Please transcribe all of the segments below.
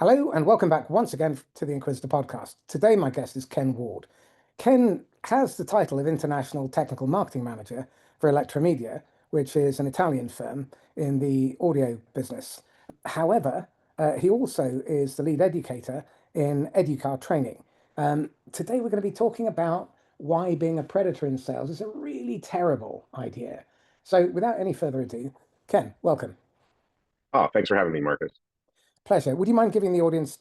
Hello and welcome back once again to the Inquisitor podcast. Today, my guest is Ken Ward. Ken has the title of International Technical Marketing Manager for Electromedia, which is an Italian firm in the audio business. However, he also is the lead educator in Educar training. Today, we're going to be talking about why being a predator in sales is a really terrible idea. So, without any further ado, Ken, welcome. Oh, thanks for having me, Marcus. Pleasure. Would you mind giving the audience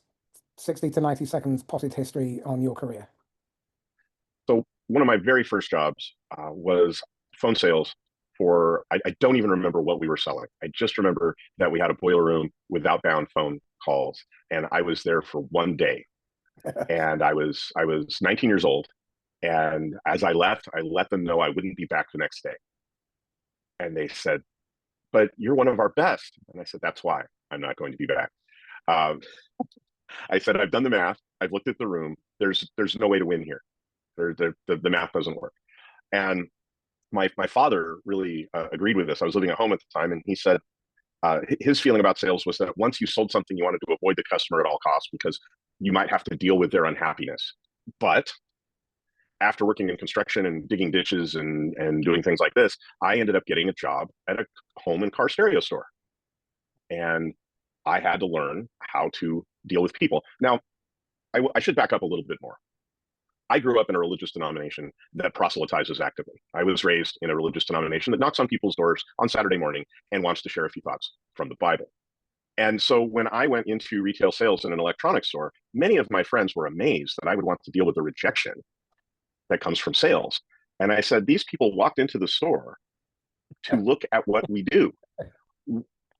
60 to 90 seconds potted history on your career? So one of my very first jobs was phone sales for, I don't even remember what we were selling. I just remember that we had a boiler room with outbound phone calls, and I was there for one day. And I was 19 years old. And as I left, I let them know I wouldn't be back the next day. And they said, "But you're one of our best." And I said, "That's why I'm not going to be back." Um, I said, "I've done the math. I've looked at the room. There's no way to win here. The math doesn't work." And my father really agreed with this. I was living at home at the time, and he said his feeling about sales was that once you sold something, you wanted to avoid the customer at all costs because you might have to deal with their unhappiness. But after working in construction and digging ditches and doing things like this, I ended up getting a job at a home and car stereo store, and I had to learn how to deal with people. Now, I should back up a little bit more. I grew up in a religious denomination that proselytizes actively. I was raised in a religious denomination that knocks on people's doors on Saturday morning and wants to share a few thoughts from the Bible. And so when I went into retail sales in an electronics store, many of my friends were amazed that I would want to deal with the rejection that comes from sales. And I said, these people walked into the store to look at what we do.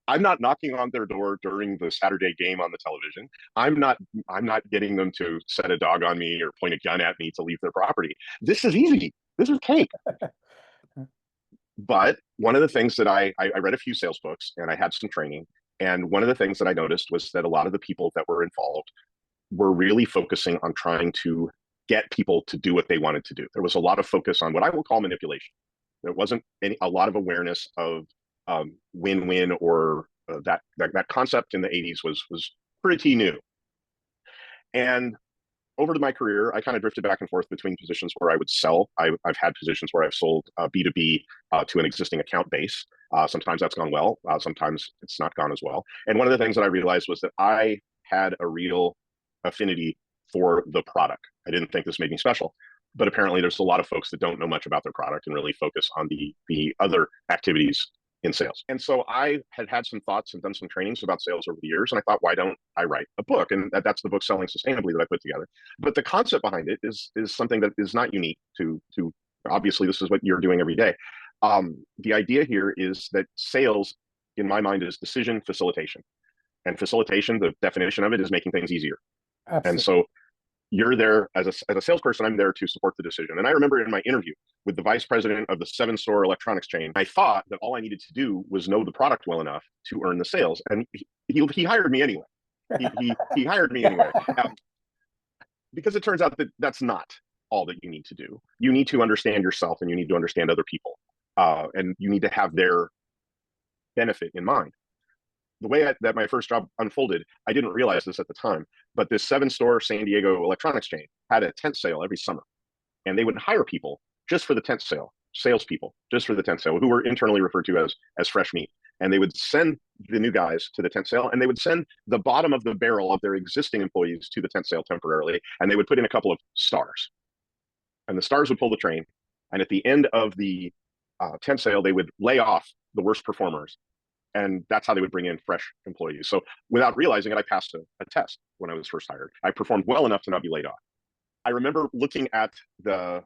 I'm not knocking on their door during the Saturday game on the television. I'm not getting them to set a dog on me or point a gun at me to leave their property. This is easy. This is cake. But one of the things that I read a few sales books and I had some training. And one of the things that I noticed was that a lot of the people that were involved were really focusing on trying to get people to do what they wanted to do. There was a lot of focus on what I will call manipulation. There wasn't a lot of awareness of win-win or that concept in the 80s was pretty new. And over to my career, I kind of drifted back and forth between positions where I would sell. I've had positions where I've sold B2B to an existing account base. Sometimes that's gone well. Sometimes it's not gone as well. And one of the things that I realized was that I had a real affinity for the product. I didn't think this made me special, but apparently there's a lot of folks that don't know much about their product and really focus on the other activities in sales. And so I had some thoughts and done some trainings about sales over the years. And I thought, why don't I write a book? And that's the book Selling Sustainably that I put together. But the concept behind it is something that is not unique to obviously this is what you're doing every day. The idea here is that sales, in my mind, is decision facilitation. And facilitation, the definition of it is making things easier. And Absolutely. so you're there as a salesperson. I'm there to support the decision. And I remember in my interview with the vice president of the 7-store electronics chain, I thought that all I needed to do was know the product well enough to earn the sales. And he hired me anyway. He hired me anyway. Because it turns out that that's not all that you need to do. You need to understand yourself and you need to understand other people. And you need to have their benefit in mind. The way that my first job unfolded, I didn't realize this at the time, but this 7-store San Diego electronics chain had a tent sale every summer, and they would hire people just for the tent sale, salespeople just for the tent sale, who were internally referred to as fresh meat. And they would send the new guys to the tent sale, and they would send the bottom of the barrel of their existing employees to the tent sale temporarily, and they would put in a couple of stars, and the stars would pull the train. And at the end of the tent sale, they would lay off the worst performers, and that's how they would bring in fresh employees. So without realizing it, I passed a test when I was first hired. I performed well enough to not be laid off. I remember looking at the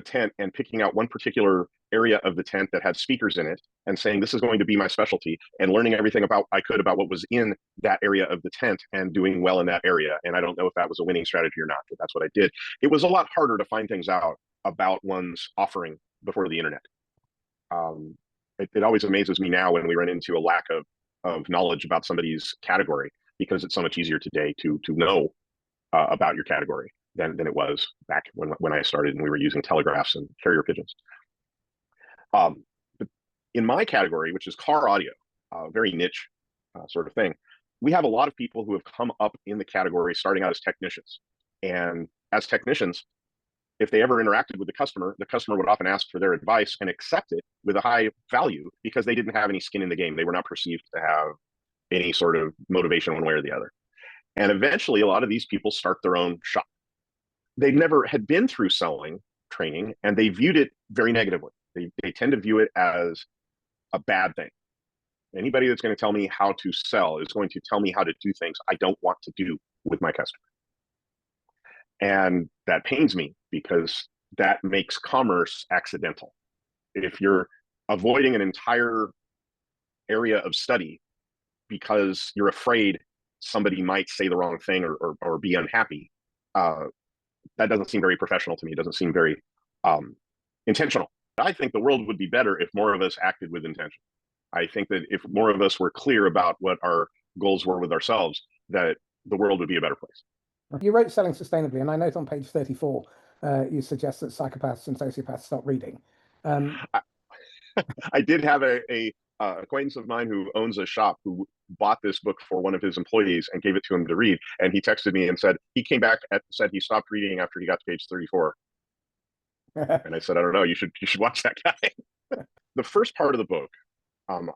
tent and picking out one particular area of the tent that had speakers in it and saying, this is going to be my specialty, and learning everything I could about what was in that area of the tent and doing well in that area. And I don't know if that was a winning strategy or not, but that's what I did. It was a lot harder to find things out about one's offering before the internet. It always amazes me now when we run into a lack of knowledge about somebody's category, because it's so much easier today to know about your category than it was back when I started and we were using telegraphs and carrier pigeons. But in my category, which is car audio, very niche sort of thing, we have a lot of people who have come up in the category starting out as technicians. And as technicians, if they ever interacted with the customer would often ask for their advice and accept it with a high value because they didn't have any skin in the game. They were not perceived to have any sort of motivation one way or the other. And eventually, a lot of these people start their own shop. They never had been through selling training, and they viewed it very negatively. They tend to view it as a bad thing. Anybody that's going to tell me how to sell is going to tell me how to do things I don't want to do with my customer. And that pains me because that makes commerce accidental. If you're avoiding an entire area of study because you're afraid somebody might say the wrong thing or be unhappy, that doesn't seem very professional to me. It doesn't seem very intentional. I think the world would be better if more of us acted with intention. I think that if more of us were clear about what our goals were with ourselves, that the world would be a better place. You wrote Selling Sustainably, and I note on page 34, you suggest that psychopaths and sociopaths stop reading. I did have a acquaintance of mine who owns a shop who bought this book for one of his employees and gave it to him to read. And he texted me and said he came back and said he stopped reading after he got to page 34. And I said, I don't know, you should watch that guy. The first part of the book,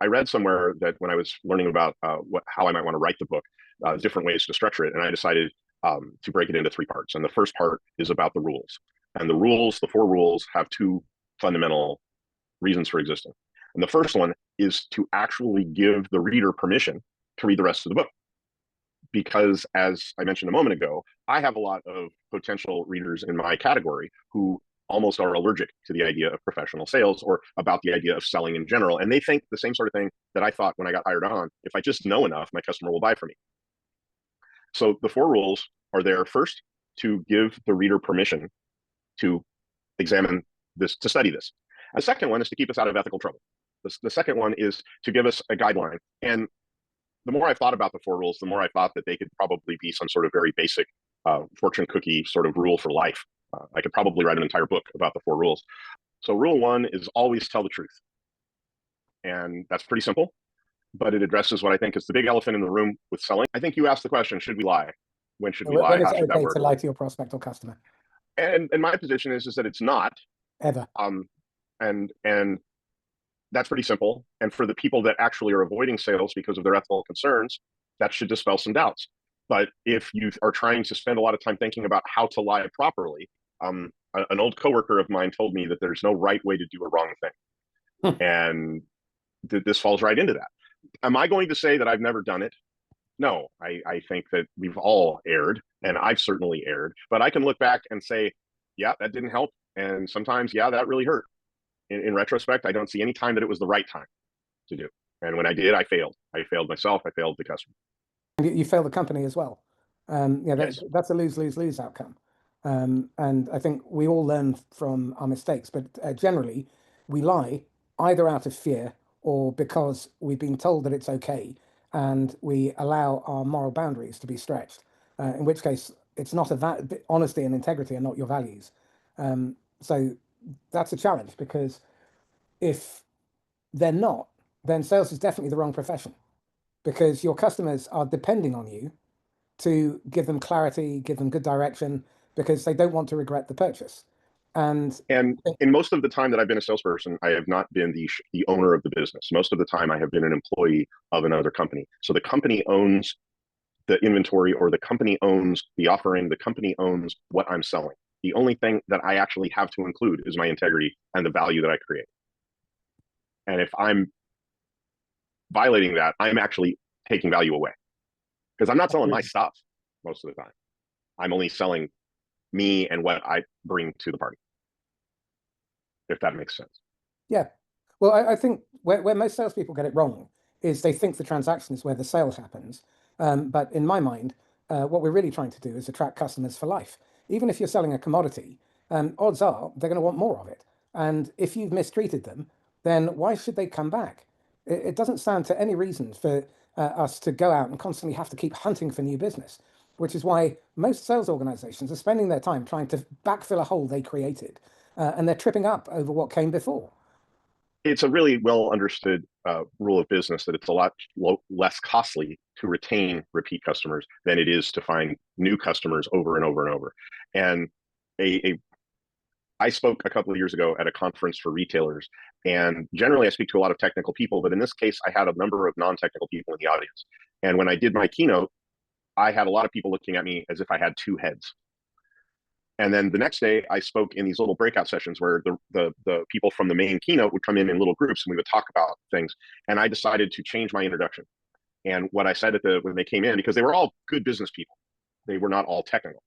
I read somewhere that when I was learning about how I might want to write the book, different ways to structure it, and I decided to break it into 3 parts. And the first part is about the rules. And the rules, the 4 rules, have 2 fundamental reasons for existing. And the first one is to actually give the reader permission to read the rest of the book. Because as I mentioned a moment ago, I have a lot of potential readers in my category who almost are allergic to the idea of professional sales or about the idea of selling in general. And they think the same sort of thing that I thought when I got hired on. If I just know enough, my customer will buy from me. So the 4 rules are there first to give the reader permission to examine this, to study this. The second one is to keep us out of ethical trouble. The second one is to give us a guideline. And the more I thought about the 4 rules, the more I thought that they could probably be some sort of very basic fortune cookie sort of rule for life. I could probably write an entire book about the 4 rules. So rule 1 is always tell the truth. And that's pretty simple, but it addresses what I think is the big elephant in the room with selling. I think you asked the question, should we lie? When should we lie? When is How it should that okay work? to lie to your prospect or customer? And my position is that it's not. Ever. And that's pretty simple. And for the people that actually are avoiding sales because of their ethical concerns, that should dispel some doubts. But if you are trying to spend a lot of time thinking about how to lie properly, an old coworker of mine told me that there's no right way to do a wrong thing. And this falls right into that. Am I going to say that I've never done it? No, I think that we've all erred, and I've certainly erred. But I can look back and say, yeah, that didn't help. And sometimes, yeah, that really hurt. In retrospect, I don't see any time that it was the right time to do. And when I did, I failed. I failed myself. I failed the customer. And you fail the company as well. Yeah, Yes. that's a lose-lose-lose outcome. And I think we all learn from our mistakes, but generally we lie either out of fear or because we've been told that it's okay and we allow our moral boundaries to be stretched, in which case it's not honesty and integrity are not your values. So that's a challenge because if they're not, then sales is definitely the wrong profession because your customers are depending on you to give them clarity, give them good direction because they don't want to regret the purchase. And in most of the time that I've been a salesperson, I have not been the owner of the business. Most of the time, I have been an employee of another company. So the company owns the inventory, or the company owns the offering. The company owns what I'm selling. The only thing that I actually have to include is my integrity and the value that I create. And if I'm violating that, I'm actually taking value away because I'm not selling my stuff most of the time. I'm only selling me and what I bring to the party, if that makes sense. Yeah. Well, I think where most salespeople get it wrong is they think the transaction is where the sale happens. But in my mind, what we're really trying to do is attract customers for life. Even if you're selling a commodity, odds are they're going to want more of it. And if you've mistreated them, then why should they come back? It doesn't stand to any reason for us to go out and constantly have to keep hunting for new business, which is why most sales organizations are spending their time trying to backfill a hole they created, and they're tripping up over what came before. it's a really well understood rule of business that it's a lot less costly to retain repeat customers than it is to find new customers over and over and over. And a I spoke a couple of years ago at a conference for retailers, and generally I speak to a lot of technical people, but in this case, I had a number of non-technical people in the audience. And when I did my keynote, I had a lot of people looking at me as if I had two heads. And then the next day, I spoke in these little breakout sessions where the people from the main keynote would come in little groups and we would talk about things. And I decided to change my introduction. And what I said when they came in, because they were all good business people, they were not all technical.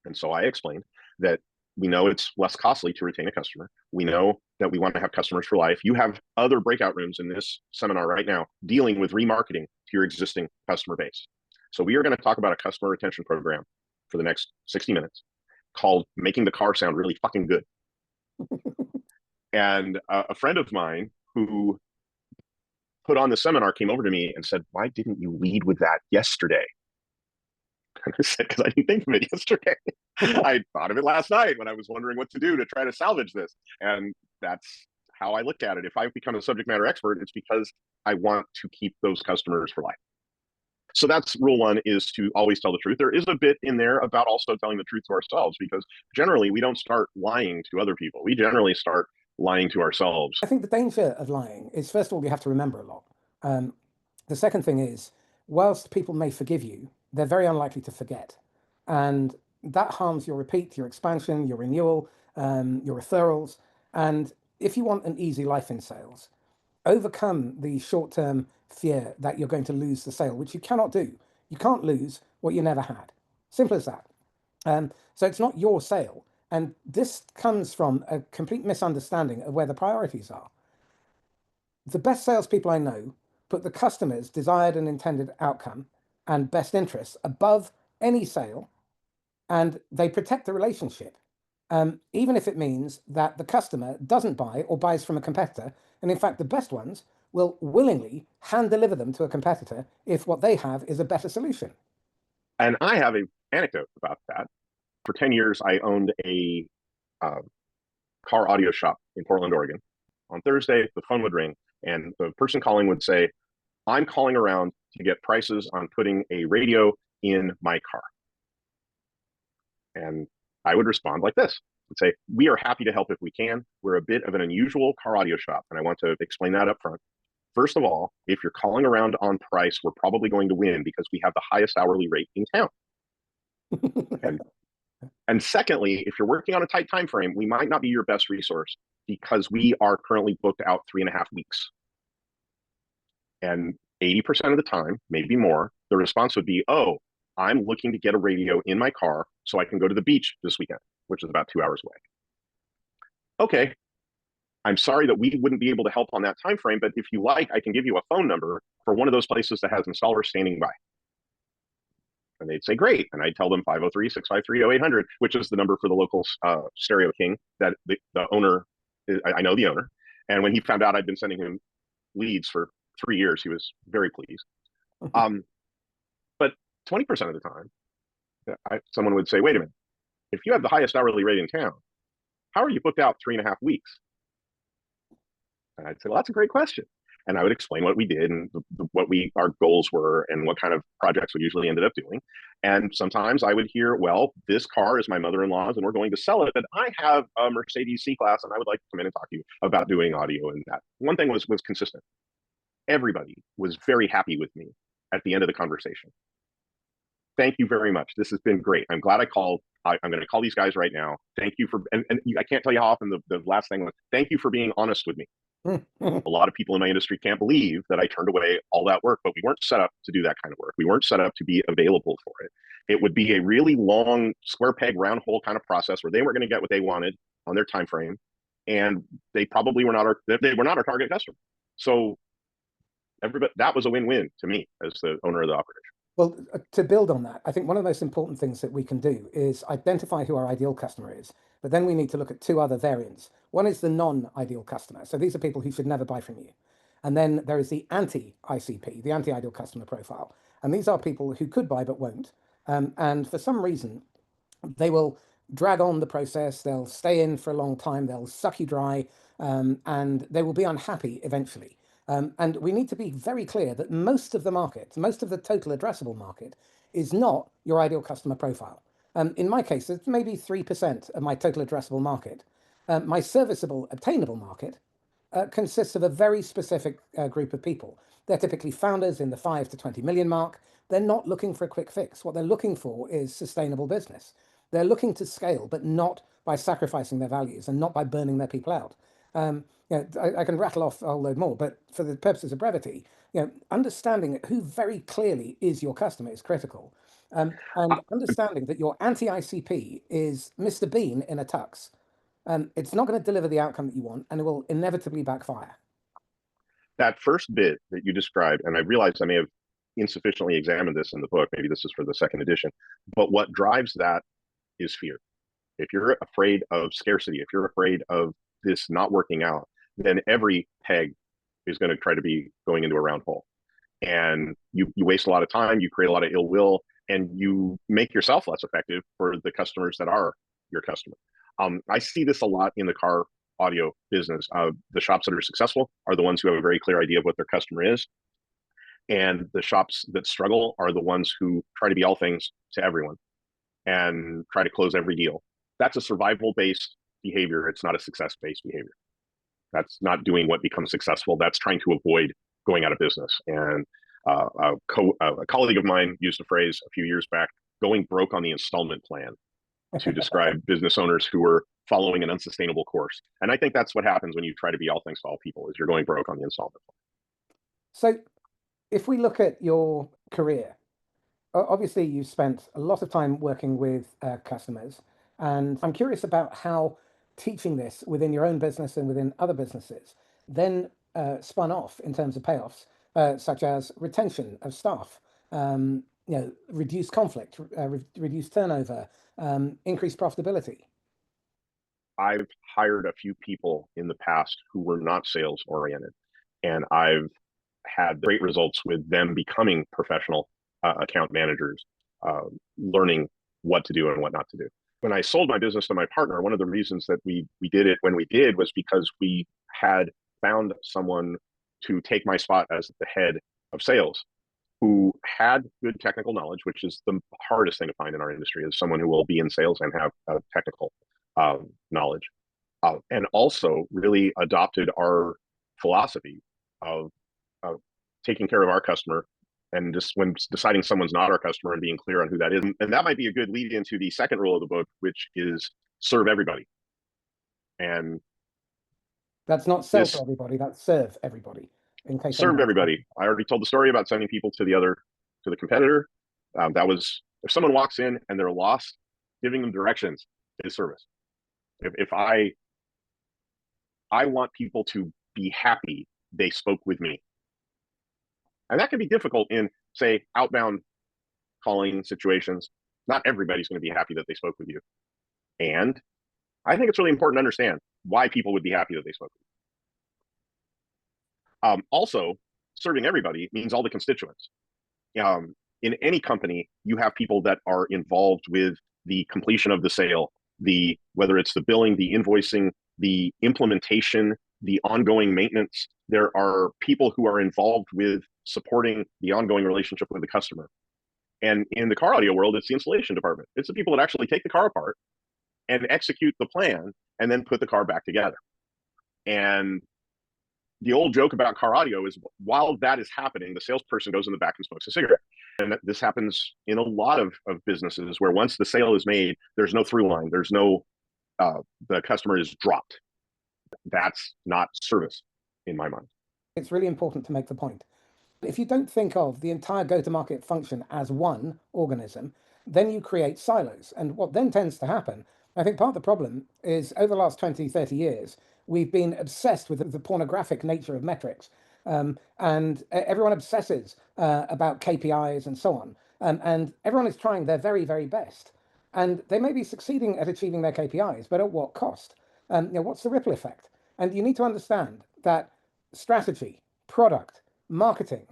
And so I explained that we know it's less costly to retain a customer. We know that we want to have customers for life. You have other breakout rooms in this seminar right now dealing with remarketing to your existing customer base. So we are going to talk about a customer retention program for the next 60 minutes called Making the Car Sound Really Fucking Good. And a friend of mine who put on the seminar came over to me and said, "Why didn't you lead with that yesterday?" And I said, "Because I didn't think of it yesterday. I thought of it last night when I was wondering what to do to try to salvage this." And that's how I look at it. If I've become a subject matter expert, it's because I want to keep those customers for life. So that's rule one, is to always tell the truth. There is a bit in there about also telling the truth to ourselves, because generally we don't start lying to other people. We generally start lying to ourselves. I think the danger of lying is, first of all, you have to remember a lot. The second thing is, whilst people may forgive you, they're very unlikely to forget. And that harms your repeat, your expansion, your renewal, your referrals. And if you want an easy life in sales, overcome the short-term fear that you're going to lose the sale, which you cannot do. You can't lose what you never had. Simple as that. So it's not your sale. And this comes from a complete misunderstanding of where the priorities are. The best salespeople I know put the customer's desired and intended outcome and best interests above any sale, and they protect the relationship, even if it means that the customer doesn't buy or buys from a competitor. And in fact, the best ones will willingly hand deliver them to a competitor if what they have is a better solution. And I have an anecdote about that. For 10 years, I owned a car audio shop in Portland, Oregon. On Thursday, the phone would ring, and the person calling would say, "I'm calling around to get prices on putting a radio in my car." And I would respond like this. I'd say, "We are happy to help if we can. We're a bit of an unusual car audio shop, and I want to explain that up front. First of all, if you're calling around on price, we're probably going to win because we have the highest hourly rate in town. And And secondly, if you're working on a tight time frame, we might not be your best resource because we are currently booked out 3.5 weeks. And 80% of the time, maybe more, the response would be, "Oh, I'm looking to get a radio in my car so I can go to the beach this weekend," which is about 2 hours away. "Okay, I'm sorry that we wouldn't be able to help on that time frame, but if you like, I can give you a phone number for one of those places that has installers standing by." And they'd say, "Great." And I'd tell them 503-653-0800, which is the number for the local Stereo King that the owner, I know the owner. And when he found out I'd been sending him leads for 3 years, he was very pleased. But 20% of the time, someone would say, "Wait a minute, if you have the highest hourly rate in town, how are you booked out 3.5 weeks?" And I'd say, "Well, that's a great question." And I would explain what we did and what our goals were and what kind of projects we usually ended up doing. And sometimes I would hear, "Well, this car is my mother-in-law's and we're going to sell it, but I have a Mercedes C-Class and I would like to come in and talk to you about doing audio." And that one thing was consistent. Everybody was very happy with me at the end of the conversation. "Thank you very much. This has been great. I'm glad I called. I'm going to call these guys right now. Thank you for," and I can't tell you how often the last thing was, "Thank you for being honest with me." A lot of people in my industry can't believe that I turned away all that work, but we weren't set up to do that kind of work. We weren't set up to be available for it. It would be a really long square peg round hole kind of process where they weren't going to get what they wanted on their time frame, and they probably were not our target customer. So everybody, that was a win-win to me as the owner of the operation. Well, to build on that, I think one of the most important things that we can do is identify who our ideal customer is, but then we need to look at two other variants. One is the non-ideal customer. So these are people who should never buy from you. And then there is the anti-ICP, the anti-ideal customer profile. And these are people who could buy but won't. And for some reason, they will drag on the process, they'll stay in for a long time, they'll suck you dry, and they will be unhappy eventually. And we need to be very clear that most of the market, most of the total addressable market, is not your ideal customer profile. In my case, it's maybe 3% of my total addressable market. My serviceable, obtainable market consists of a very specific group of people. They're typically founders in the 5 to 20 million mark. They're not looking for a quick fix. What they're looking for is sustainable business. They're looking to scale, but not by sacrificing their values and not by burning their people out. I can rattle off a whole load more, but for the purposes of brevity, understanding who very clearly is your customer is critical. And understanding that your anti-ICP is Mr. Bean in a tux. It's not going to deliver the outcome that you want, and it will inevitably backfire. That first bit that you described, and I realized I may have insufficiently examined this in the book, maybe this is for the second edition, but what drives that is fear. If you're afraid of scarcity, if you're afraid of this not working out, then every peg is going to try to be going into a round hole. And you waste a lot of time, you create a lot of ill will, and you make yourself less effective for the customers that are your customer. I see this a lot in the car audio business. The shops that are successful are the ones who have a very clear idea of what their customer is. And the shops that struggle are the ones who try to be all things to everyone and try to close every deal. That's a survival-based behavior. It's not a success-based behavior. That's not doing what becomes successful. That's trying to avoid going out of business. And a colleague of mine used a phrase a few years back, going broke on the installment plan, to describe business owners who were following an unsustainable course. And I think that's what happens when you try to be all things to all people, is you're going broke on the installment plan. So if we look at your career, obviously you've spent a lot of time working with customers, and I'm curious about how teaching this within your own business and within other businesses then spun off in terms of payoffs, such as retention of staff, reduce conflict, reduce turnover, increase profitability. I've hired a few people in the past who were not sales oriented, and I've had great results with them becoming professional account managers, learning what to do and what not to do. When I sold my business to my partner, one of the reasons that we did it when we did was because we had found someone to take my spot as the head of sales, who had good technical knowledge, which is the hardest thing to find in our industry, is someone who will be in sales and have technical knowledge, and also really adopted our philosophy of taking care of our customer, and just when deciding someone's not our customer and being clear on who that is. And that might be a good lead into the second rule of the book, which is serve everybody. And that's not sell for everybody, that's serve everybody. In case serve everybody. I already told the story about sending people to the competitor. That was, if someone walks in and they're lost, giving them directions is service. If I want people to be happy they spoke with me. And that can be difficult in, say, outbound calling situations. Not everybody's going to be happy that they spoke with you. And I think it's really important to understand why people would be happy that they spoke with you. Also, serving everybody means all the constituents. In any company, you have people that are involved with the completion of the sale, whether it's the billing, the invoicing, the implementation, the ongoing maintenance. There are people who are involved with supporting the ongoing relationship with the customer. And in the car audio world, it's the installation department. It's the people that actually take the car apart and execute the plan and then put the car back together. And the old joke about car audio is, while that is happening, the salesperson goes in the back and smokes a cigarette. And this happens in a lot of businesses, where once the sale is made, there's no through line. There's no, the customer is dropped. That's not service in my mind. It's really important to make the point. If you don't think of the entire go-to-market function as one organism, then you create silos. And what then tends to happen, I think part of the problem is, over the last 20, 30 years, we've been obsessed with the pornographic nature of metrics. And everyone obsesses about KPIs and so on. And everyone is trying their very, very best. And they may be succeeding at achieving their KPIs, but at what cost? What's the ripple effect? And you need to understand that strategy, product, marketing,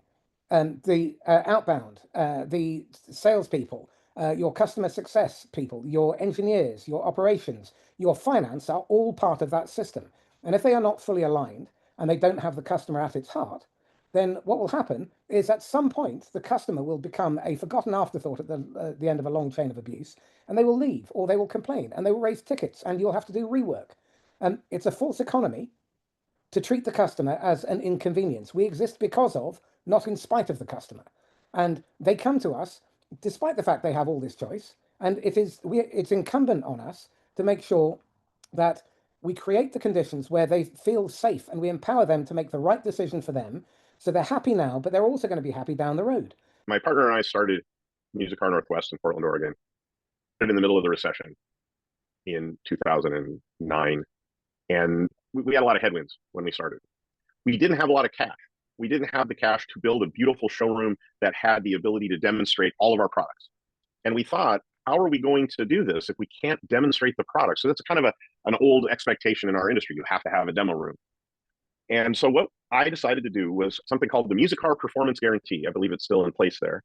the outbound, the salespeople, your customer success people, your engineers, your operations, your finance are all part of that system. And if they are not fully aligned and they don't have the customer at its heart, then what will happen is at some point the customer will become a forgotten afterthought at the end of a long chain of abuse, and they will leave or they will complain and they will raise tickets and you'll have to do rework. And it's a false economy to treat the customer as an inconvenience. We exist because of, not in spite of the customer. And they come to us despite the fact they have all this choice. And it's incumbent on us to make sure that we create the conditions where they feel safe and we empower them to make the right decision for them. So they're happy now, but they're also going to be happy down the road. My partner and I started Music Car Northwest in Portland, Oregon, in the middle of the recession in 2009. And we had a lot of headwinds when we started. We didn't have a lot of cash. We didn't have the cash to build a beautiful showroom that had the ability to demonstrate all of our products. And we thought, how are we going to do this if we can't demonstrate the product? So that's kind of an old expectation in our industry. You have to have a demo room. And so what I decided to do was something called the Music Car Performance Guarantee. I believe it's still in place there.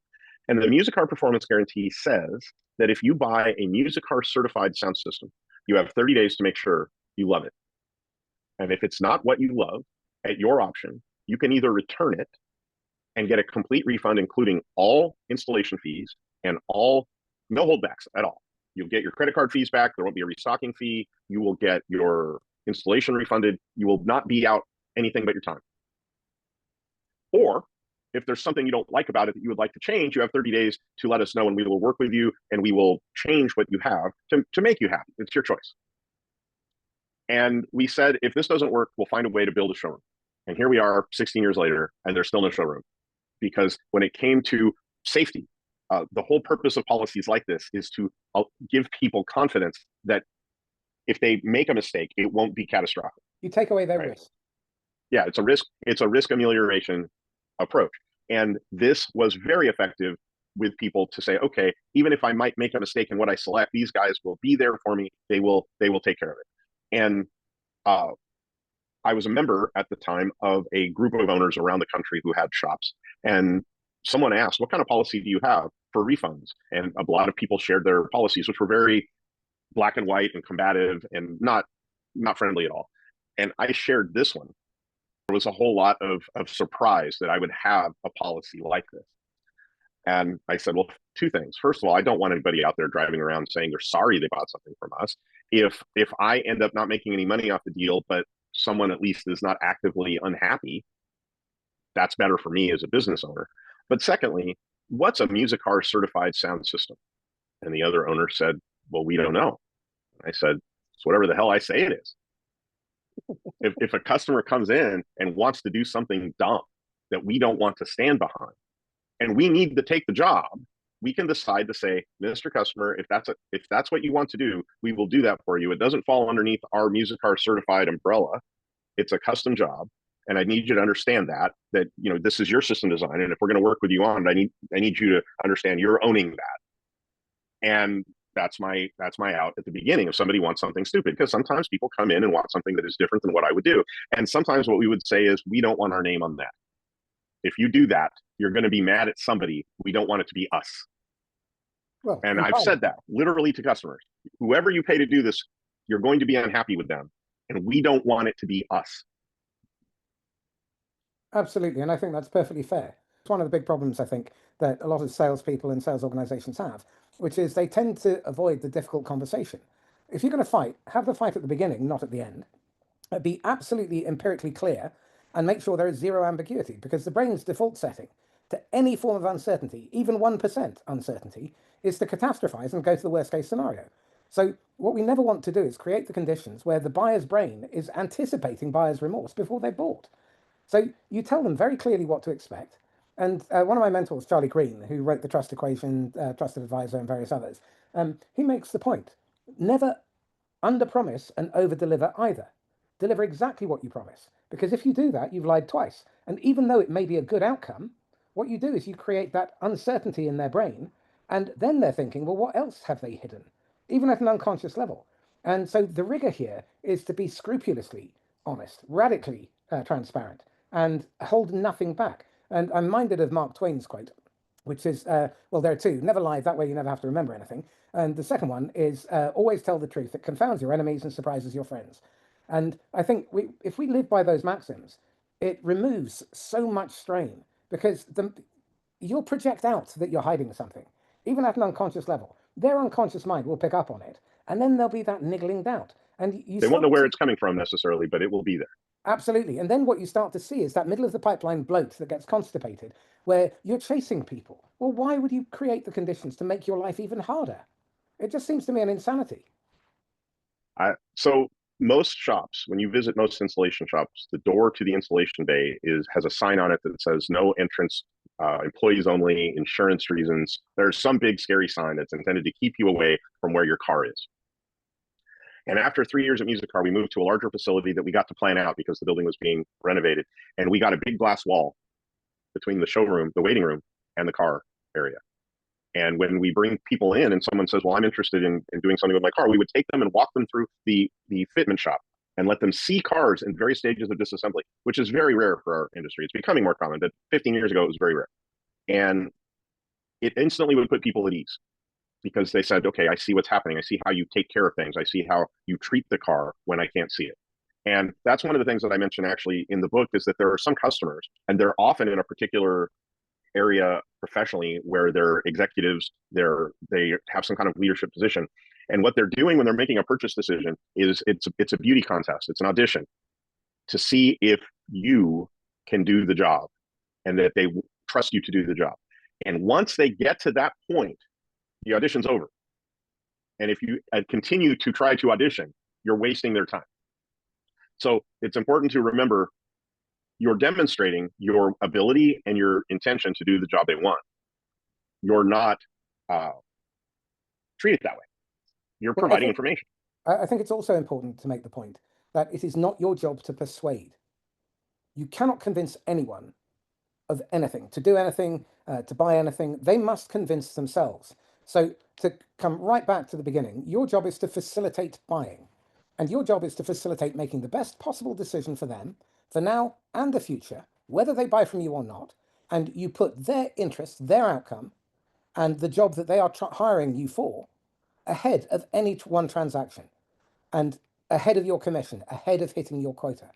And the Music Car Performance Guarantee says that if you buy a Music Car certified sound system, you have 30 days to make sure you love it. And if it's not what you love, at your option, you can either return it and get a complete refund, including all installation fees and no holdbacks at all. You'll get your credit card fees back. There won't be a restocking fee. You will get your installation refunded. You will not be out anything but your time. Or if there's something you don't like about it that you would like to change, you have 30 days to let us know and we will work with you and we will change what you have to make you happy. It's your choice. And we said, if this doesn't work, we'll find a way to build a showroom. And here we are 16 years later, and there's still no showroom. Because when it came to safety, the whole purpose of policies like this is to give people confidence that if they make a mistake, it won't be catastrophic. You take away their risk. Yeah, it's a risk amelioration approach. And this was very effective with people to say, okay, even if I might make a mistake in what I select, these guys will be there for me. They will take care of it. And I was a member at the time of a group of owners around the country who had shops. And someone asked, what kind of policy do you have for refunds? And a lot of people shared their policies, which were very black and white and combative and not friendly at all. And I shared this one. There was a whole lot of surprise that I would have a policy like this. And I said, well, two things. First of all, I don't want anybody out there driving around saying they're sorry they bought something from us. If I end up not making any money off the deal, but someone at least is not actively unhappy, that's better for me as a business owner. But secondly, what's a Music Car certified sound system? And the other owner said, well, we don't know. I said, it's whatever the hell I say it is. If a customer comes in and wants to do something dumb that we don't want to stand behind, and we need to take the job, we can decide to say, Mr. Customer, if that's what you want to do, we will do that for you. It doesn't fall underneath our Music Car certified umbrella. It's a custom job. And I need you to understand that this is your system design. And if we're going to work with you on it, I need you to understand you're owning that. And that's my out at the beginning if somebody wants something stupid, because sometimes people come in and want something that is different than what I would do. And sometimes what we would say is, we don't want our name on that. If you do that, you're going to be mad at somebody. We don't want it to be us. Well, and I've said that literally to customers. Whoever you pay to do this, you're going to be unhappy with them. And we don't want it to be us. Absolutely. And I think that's perfectly fair. It's one of the big problems, I think, that a lot of salespeople and sales organizations have, which is they tend to avoid the difficult conversation. If you're going to fight, have the fight at the beginning, not at the end. Be absolutely empirically clear and make sure there is zero ambiguity, because the brain's default setting to any form of uncertainty, even 1% uncertainty, is to catastrophize and go to the worst case scenario. So what we never want to do is create the conditions where the buyer's brain is anticipating buyer's remorse before they bought. So you tell them very clearly what to expect. And one of my mentors, Charlie Green, who wrote The Trust Equation, Trusted Advisor, and various others, he makes the point, never under-promise and over-deliver either. Deliver exactly what you promise. Because if you do that, you've lied twice. And even though it may be a good outcome, what you do is you create that uncertainty in their brain, and then they're thinking, well, what else have they hidden? Even at an unconscious level. And so the rigor here is to be scrupulously honest, radically transparent, and hold nothing back. And I'm minded of Mark Twain's quote, which is, well, there are two. Never lie, that way you never have to remember anything. And the second one is always tell the truth. It confounds your enemies and surprises your friends. And I think if we live by those maxims, it removes so much strain because you'll project out that you're hiding something, even at an unconscious level. Their unconscious mind will pick up on it, and then there'll be that niggling doubt. And you They won't know start where to, it's coming from necessarily, but it will be there. absolutely. And then what you start to see is that middle of the pipeline bloat that gets constipated, where you're chasing people. Well, why would you create the conditions to make your life even harder? It just seems to me an insanity. So most shops, when you visit most installation shops, the door to the installation bay has a sign on it that says no entrance, employees only, insurance reasons. There's some big scary sign that's intended to keep you away from where your car is. And after 3 years at Music Car, we moved to a larger facility that we got to plan out because the building was being renovated. And we got a big glass wall between the showroom, the waiting room, and the car area. And when we bring people in and someone says, well, I'm interested in doing something with my car, we would take them and walk them through the fitment shop and let them see cars in various stages of disassembly, which is very rare for our industry. It's becoming more common, but 15 years ago, it was very rare. And it instantly would put people at ease because they said, okay, I see what's happening. I see how you take care of things. I see how you treat the car when I can't see it. And that's one of the things that I mentioned actually in the book is that there are some customers, and they're often in a particular area professionally where they're executives, they have some kind of leadership position. And what they're doing when they're making a purchase decision is it's a beauty contest. It's an audition to see if you can do the job and that they trust you to do the job. And once they get to that point, the audition's over. And if you continue to try to audition, you're wasting their time. So it's important to remember you're demonstrating your ability and your intention to do the job they want. You're not treated that way. You're Well, providing information. I think it's also important to make the point that it is not your job to persuade. You cannot convince anyone of anything, to do anything, to buy anything. They must convince themselves. So to come right back to the beginning, your job is to facilitate buying. And your job is to facilitate making the best possible decision for them, for now and the future, whether they buy from you or not. And you put their interest, their outcome, and the job that they are hiring you for ahead of any one transaction and ahead of your commission, ahead of hitting your quota.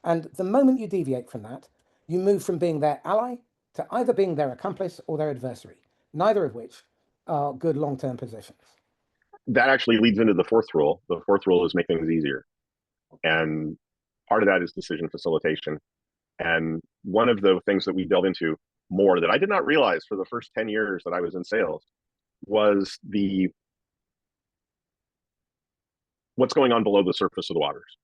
And the moment you deviate from that, you move from being their ally to either being their accomplice or their adversary, neither of which are good long-term positions. That actually leads into the fourth rule. The fourth rule is make things easier. And part of that is decision facilitation. And one of the things that we delve into more that I did not realize for the first 10 years that I was in sales was what's going on below the surface of the waters.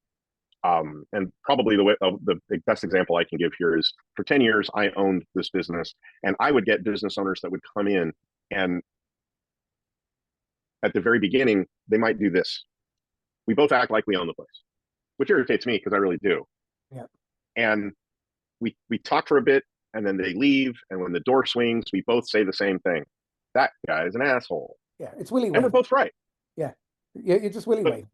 And probably the best example I can give here is for 10 years, I owned this business, and I would get business owners that would come in, and at the very beginning, they might do this. We both act like we own the place, which irritates me because I really do. Yeah. And we talk for a bit, and then they leave, and when the door swings, we both say the same thing. That guy is an asshole. Yeah, it's willy And we're both right. Yeah, you're just willy wade.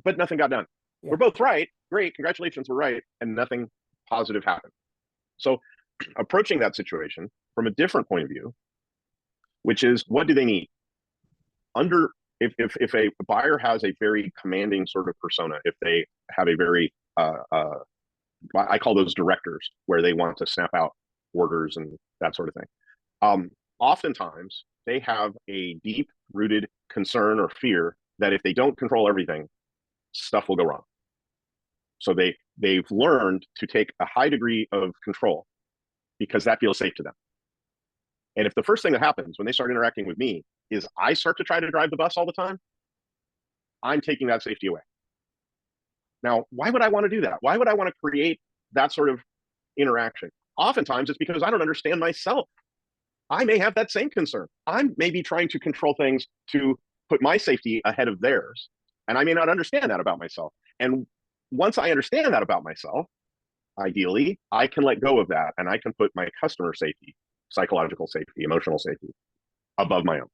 But nothing got done. Yeah. We're both right. Great, congratulations, we're right, and nothing positive happened. So approaching that situation from a different point of view, which is what do they need? If a buyer has a very commanding sort of persona, if they have a very I call those directors, where they want to snap out orders and that sort of thing. Oftentimes they have a deep rooted concern or fear that if they don't control everything, stuff will go wrong. So they've learned to take a high degree of control because that feels safe to them. And if the first thing that happens when they start interacting with me is I start to try to drive the bus all the time, I'm taking that safety away. Now, why would I want to do that? Why would I want to create that sort of interaction? Oftentimes it's because I don't understand myself. I may have that same concern. I'm maybe trying to control things to put my safety ahead of theirs. And I may not understand that about myself. And once I understand that about myself, ideally, I can let go of that and I can put my customer safety, psychological safety, emotional safety above my own.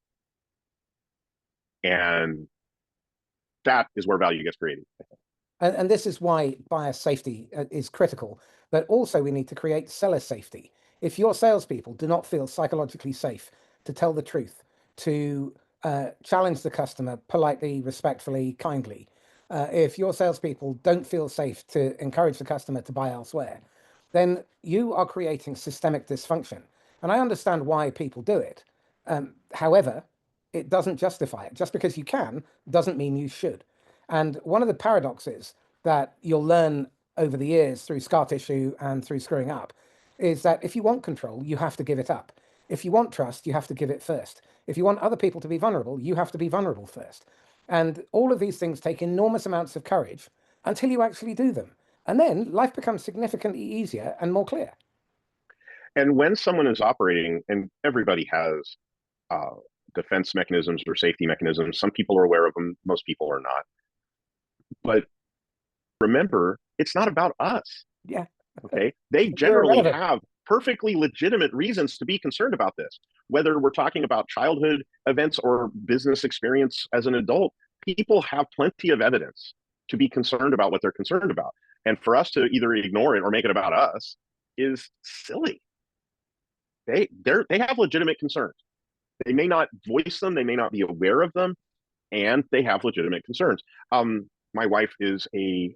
And that is where value gets created. And this is why buyer safety is critical, but also we need to create seller safety. If your salespeople do not feel psychologically safe to tell the truth, to challenge the customer politely, respectfully, kindly, if your salespeople don't feel safe to encourage the customer to buy elsewhere, then you are creating systemic dysfunction. And I understand why people do it. However, it doesn't justify it. Just because you can doesn't mean you should. And one of the paradoxes that you'll learn over the years through scar tissue and through screwing up is that if you want control, you have to give it up. If you want trust, you have to give it first. If you want other people to be vulnerable, you have to be vulnerable first. And all of these things take enormous amounts of courage until you actually do them. And then life becomes significantly easier and more clear. And when someone is operating, and everybody has uh, defense mechanisms or safety mechanisms, some people are aware of them, most people are not. But remember, it's not about us. Yeah. Okay. They You're generally irrelevant. have perfectly legitimate reasons to be concerned about this. Whether we're talking about childhood events or business experience as an adult, people have plenty of evidence to be concerned about what they're concerned about. And for us to either ignore it or make it about us is silly. They have legitimate concerns. They may not voice them, they may not be aware of them, and they have legitimate concerns. My wife is a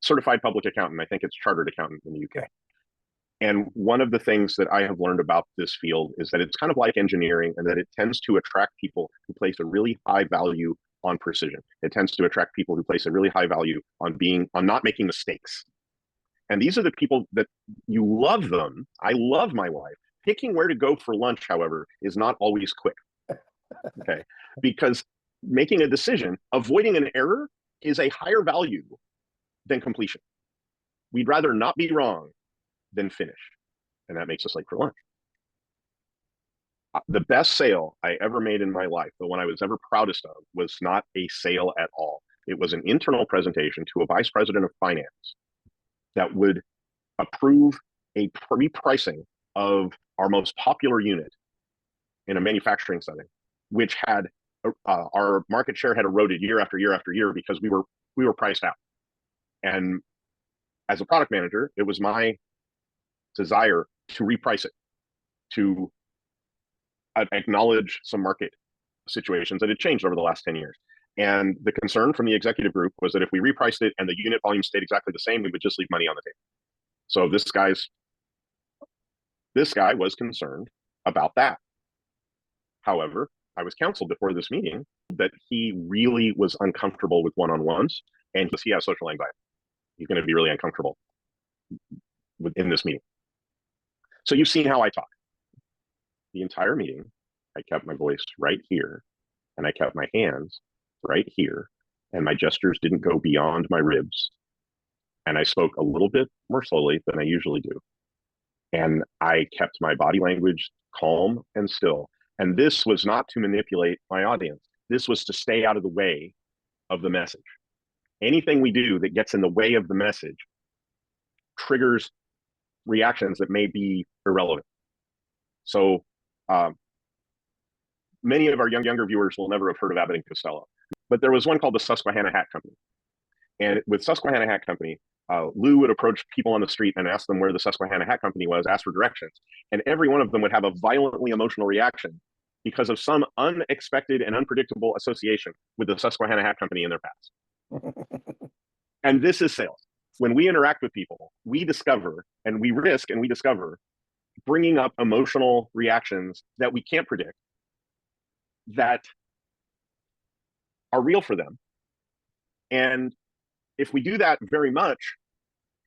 certified public accountant. I think it's chartered accountant in the UK. And one of the things that I have learned about this field is that it's kind of like engineering, and that it tends to attract people who place a really high value on precision. It tends to attract people who place a really high value on not making mistakes. And these are the people that you love them. I love my wife. Picking where to go for lunch, however, is not always quick. Okay. Because making a decision, avoiding an error, is a higher value than completion. We'd rather not be wrong than finish. And that makes us late for lunch. The best sale I ever made in my life, the one I was ever proudest of, was not a sale at all. It was an internal presentation to a vice president of finance that would approve a repricing of our most popular unit in a manufacturing setting, which had our market share had eroded year after year after year because we were priced out. And as a product manager, it was my desire to reprice it, to acknowledge some market situations that had changed over the last 10 years. And the concern from the executive group was that if we repriced it and the unit volume stayed exactly the same, we would just leave money on the table. So this guy was concerned about that. However, I was counseled before this meeting that he really was uncomfortable with one-on-ones, and he has social anxiety. He's going to be really uncomfortable in this meeting. So you've seen how I talk. The entire meeting, I kept my voice right here, and I kept my hands right here, and my gestures didn't go beyond my ribs. And I spoke a little bit more slowly than I usually do. And I kept my body language calm and still. And this was not to manipulate my audience. This was to stay out of the way of the message. Anything we do that gets in the way of the message triggers reactions that may be irrelevant. So many of our younger viewers will never have heard of Abbott and Costello, but there was one called the Susquehanna Hat Company. And with Susquehanna Hat Company, Lou would approach people on the street and ask them where the Susquehanna Hat Company was, ask for directions. And every one of them would have a violently emotional reaction because of some unexpected and unpredictable association with the Susquehanna Hat Company in their past. And this is sales. When we interact with people, we discover and we risk and we discover bringing up emotional reactions that we can't predict, that are real for them. And if we do that very much,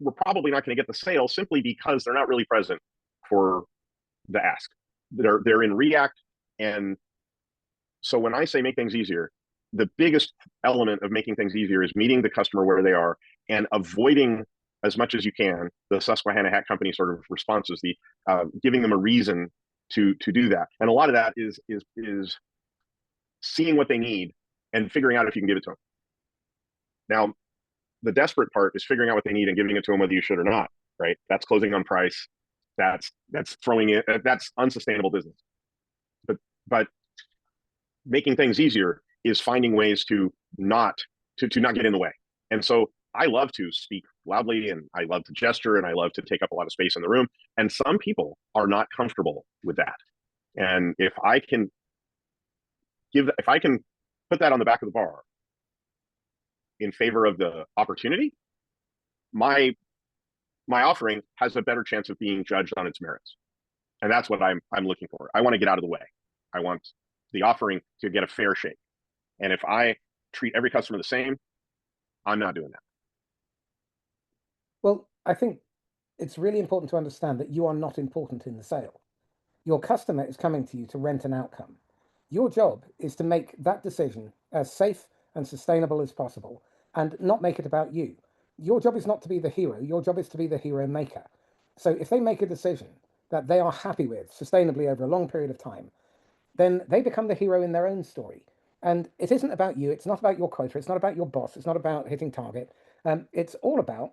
we're probably not going to get the sale simply because they're not really present for the ask. They're in react. And so when I say make things easier, the biggest element of making things easier is meeting the customer where they are and avoiding as much as you can the Susquehanna Hat Company sort of responses, the giving them a reason to do that. And a lot of that is seeing what they need and figuring out if you can give it to them. Now, the desperate part is figuring out what they need and giving it to them whether you should or not, right? That's closing on price. That's throwing it. That's unsustainable business. But making things easier is finding ways to not get in the way. And so I love to speak loudly and I love to gesture and I love to take up a lot of space in the room. And some people are not comfortable with that. And if I can put that on the back of the bar in favor of the opportunity, my offering has a better chance of being judged on its merits. And that's what I'm looking for. I want to get out of the way. I want the offering to get a fair shake. And if I treat every customer the same, I'm not doing that. Well, I think it's really important to understand that you are not important in the sale. Your customer is coming to you to rent an outcome. Your job is to make that decision as safe and sustainable as possible and not make it about you. Your job is not to be the hero. Your job is to be the hero maker. So if they make a decision that they are happy with sustainably over a long period of time, then they become the hero in their own story. And it isn't about you. It's not about your quota. It's not about your boss. It's not about hitting target. It's all about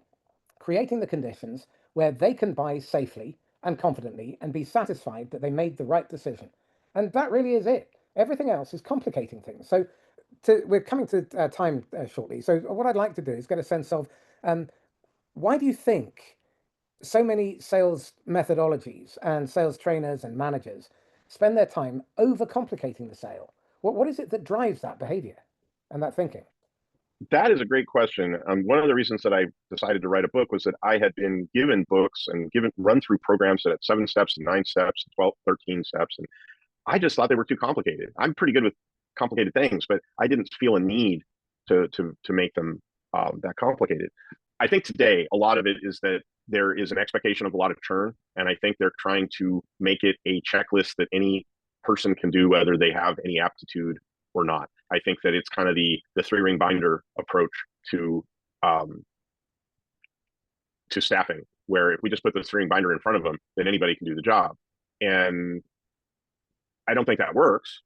creating the conditions where they can buy safely and confidently and be satisfied that they made the right decision. And that really is it. Everything else is complicating things. So we're coming to time shortly. So what I'd like to do is get a sense of why do you think so many sales methodologies and sales trainers and managers spend their time overcomplicating the sale? What is it that drives that behavior and that thinking? That is a great question. One of the reasons that I decided to write a book was that I had been given books and run through programs that had 7 steps and 9 steps, 12, 13 steps. And I just thought they were too complicated. I'm pretty good with complicated things, but I didn't feel a need to make them that complicated. I think today a lot of it is that there is an expectation of a lot of churn, and I think they're trying to make it a checklist that any person can do, whether they have any aptitude or not. I think that it's kind of the 3-ring binder approach to staffing, where if we just put the 3-ring binder in front of them, then anybody can do the job. And I don't think that works.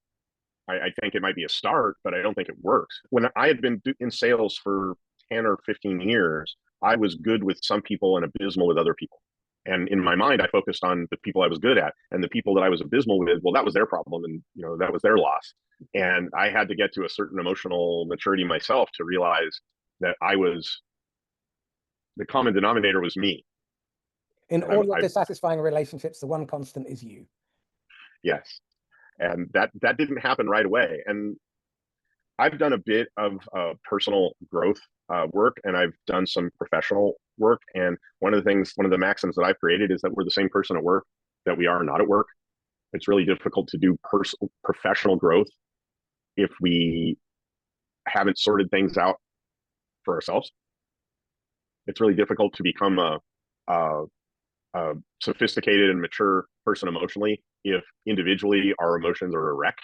I think it might be a start, but I don't think it works. When I had been in sales for 10 or 15 years, I was good with some people and abysmal with other people. And in my mind, I focused on the people I was good at, and the people that I was abysmal with, well, that was their problem, and that was their loss. And I had to get to a certain emotional maturity myself to realize that the common denominator was me. In all your dissatisfying relationships, the one constant is you. Yes. And that didn't happen right away. And I've done a bit of personal growth work, and I've done some professional work. And one of the maxims that I've created is that we're the same person at work that we are not at work. It's really difficult to do professional growth if we haven't sorted things out for ourselves. It's really difficult to become a sophisticated and mature person emotionally if individually our emotions are a wreck.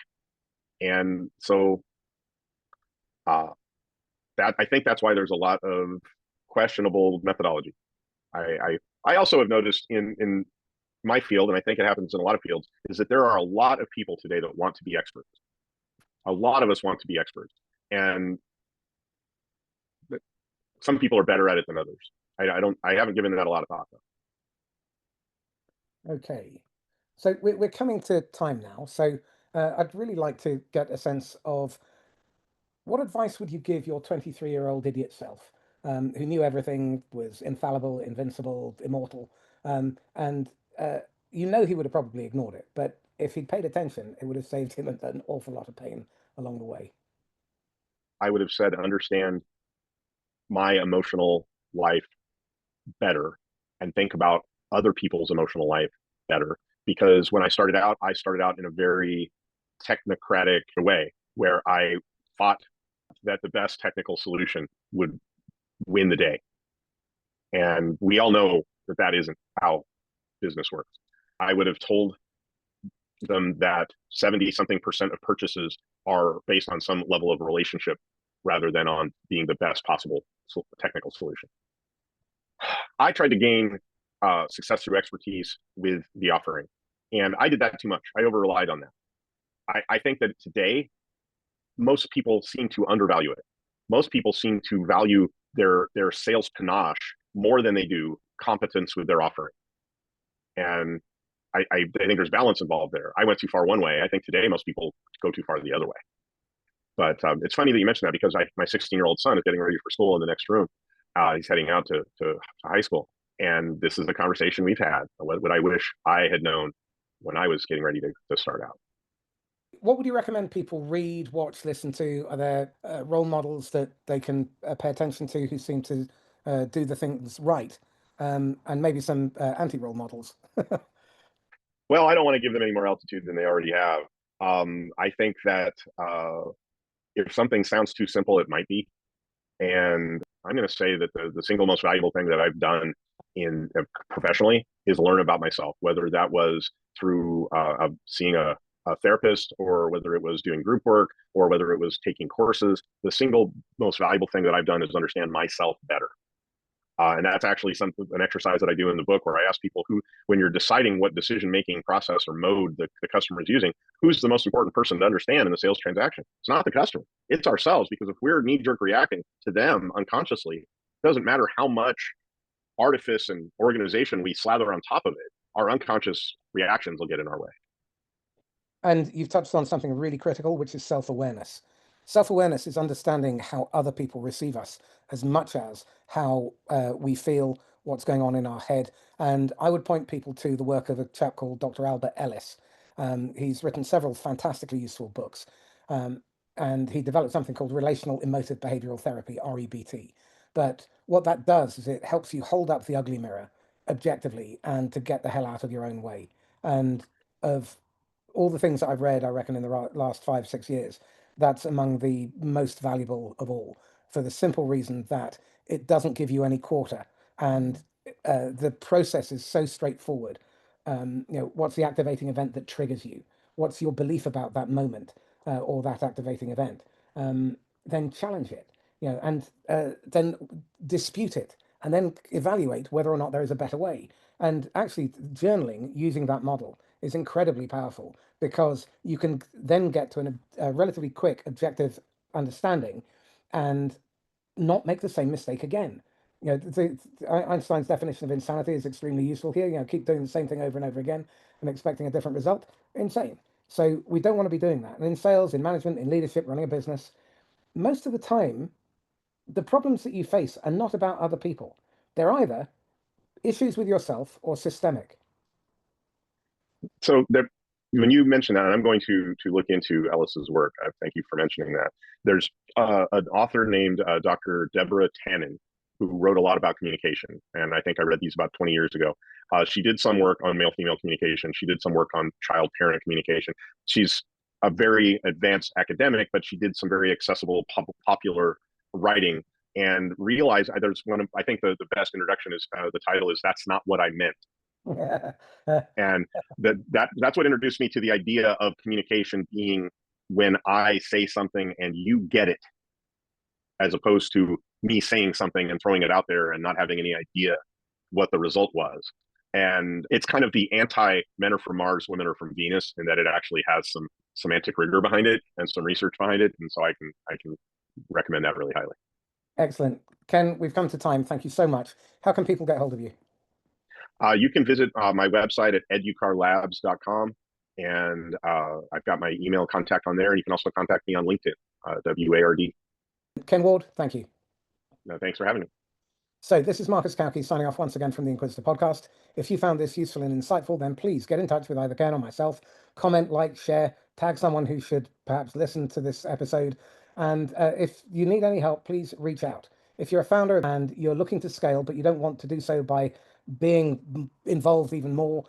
And so that I think that's why there's a lot of questionable methodology. I also have noticed in my field, and I think it happens in a lot of fields, is that there are a lot of people today that want to be experts. A lot of us want to be experts, and some people are better at it than others. I haven't given that a lot of thought though. Okay, so we're coming to time now. So I'd really like to get a sense of what advice would you give your 23-year-old idiot self, who knew everything, was infallible, invincible, immortal, and he would have probably ignored it, but if he'd paid attention, it would have saved him an awful lot of pain along the way. I would have said, understand my emotional life better and think about other people's emotional life better. Because when I started out in a very technocratic way where I thought that the best technical solution would win the day. And we all know that that isn't how business works. I would have told them that 70-something% of purchases are based on some level of relationship rather than on being the best possible technical solution. I tried to gain success through expertise with the offering, and I did that too much. I over relied on that. I think that today, most people seem to undervalue it. Most people seem to value their sales panache more than they do competence with their offering. And I think there's balance involved there. I went too far one way. I think today most people go too far the other way. But it's funny that you mentioned that, because my 16-year-old son is getting ready for school in the next room. He's heading out to high school. And this is a conversation we've had. What I wish I had known when I was getting ready to start out. What would you recommend people read, watch, listen to? Are there role models that they can pay attention to who seem to do the things right? And maybe some anti-role models. Well, I don't want to give them any more altitude than they already have. I think that if something sounds too simple, it might be. And I'm going to say that the single most valuable thing that I've done in professionally is learn about myself, whether that was through seeing a therapist, or whether it was doing group work, or whether it was taking courses. The single most valuable thing that I've done is understand myself better. And that's actually an exercise that I do in the book, where I ask people who, when you're deciding what decision-making process or mode the customer is using, who's the most important person to understand in the sales transaction? It's not the customer, it's ourselves. Because if we're knee-jerk reacting to them unconsciously, it doesn't matter how much artifice and organization we slather on top of it, our unconscious reactions will get in our way. And you've touched on something really critical, which is self-awareness. Self-awareness is understanding how other people receive us as much as how we feel, what's going on in our head. And I would point people to the work of a chap called Dr. Albert Ellis. He's written several fantastically useful books. Um, and he developed something called relational emotive behavioral therapy, REBT. But what that does is it helps you hold up the ugly mirror objectively and to get the hell out of your own way. And of all the things that I've read, I reckon in the last 5, 6 years, that's among the most valuable of all, for the simple reason that it doesn't give you any quarter, and the process is so straightforward. What's the activating event that triggers you? What's your belief about that moment or that activating event? Then challenge it, and then dispute it, and then evaluate whether or not there is a better way. And actually, journaling using that model is incredibly powerful, because you can then get to a relatively quick objective understanding and not make the same mistake again. Einstein's definition of insanity is extremely useful here. Keep doing the same thing over and over again and expecting a different result. Insane. So we don't want to be doing that. And in sales, in management, in leadership, running a business, most of the time, the problems that you face are not about other people. They're either issues with yourself or systemic. So there, when you mention that, and I'm going to look into Ellis's work. Thank you for mentioning that. There's an author named Dr. Deborah Tannen, who wrote a lot about communication, and I think I read these about 20 years ago. She did some work on male-female communication. She did some work on child-parent communication. She's a very advanced academic, but she did some very accessible, popular writing. And realized there's one of, I think the best introduction is the title is "That's Not What I Meant." And that's what introduced me to the idea of communication being when I say something and you get it, as opposed to me saying something and throwing it out there and not having any idea what the result was. And it's kind of the anti men are from Mars, women are from Venus, in that it actually has some semantic rigor behind it and some research behind it. And so I can recommend that really highly. Excellent. Ken, we've come to time. Thank you so much. How can people get hold of you? You can visit my website at educarlabs.com, and I've got my email contact on there. And you can also contact me on LinkedIn, WARD. Ken Ward, thank you. No, thanks for having me. So this is Marcus Kauke signing off once again from the Inquisitor podcast. If you found this useful and insightful, then please get in touch with either Ken or myself. Comment, like, share, tag someone who should perhaps listen to this episode. And if you need any help, please reach out. If you're a founder and you're looking to scale, but you don't want to do so by being involved even more,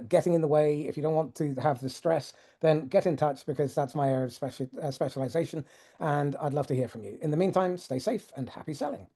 getting in the way, if you don't want to have the stress, then get in touch, because that's my area of specialization, and I'd love to hear from you. In the meantime, stay safe and happy selling.